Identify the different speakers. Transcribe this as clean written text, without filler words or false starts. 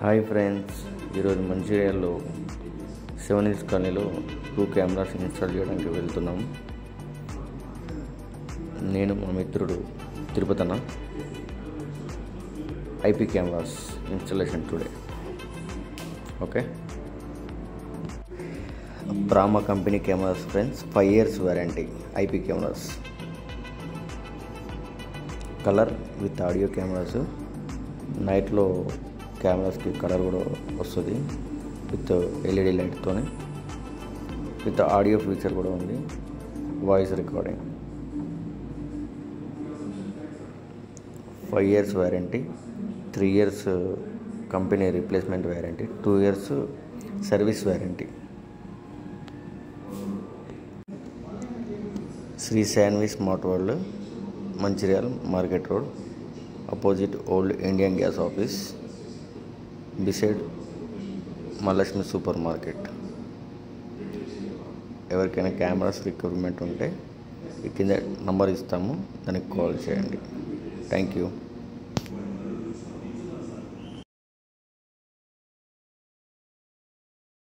Speaker 1: Hi friends, ఈరోజు మంచిర్యాలలో 7 Hills కాలనీలో 2 cameras install చేయడానికి వెళ్తున్నాము. నేను మా మిత్రుడు తిరుపతన. IP cameras installation today. Okay, Brahma company cameras friends, 5 years warranty. IP cameras, colour with audio cameras. నైట్లో కెమెరాస్కి కలర్ కూడా వస్తుంది విత్ ఎల్ఈడి లైట్తోనే. విత్ ఆడియో ఫీచర్ కూడా ఉంది, voice recording. 5 years warranty, 3 years company replacement warranty, 2 years service warranty. Shri Shanvi smart world, Mancherial market road, opposite old Indian gas office, beside Mahalakshmi supermarket. ఎవరికైనా cameras requirement ఉంటే ఈ కింద number ఇస్తాము, దానికి call చేయండి. Thank you.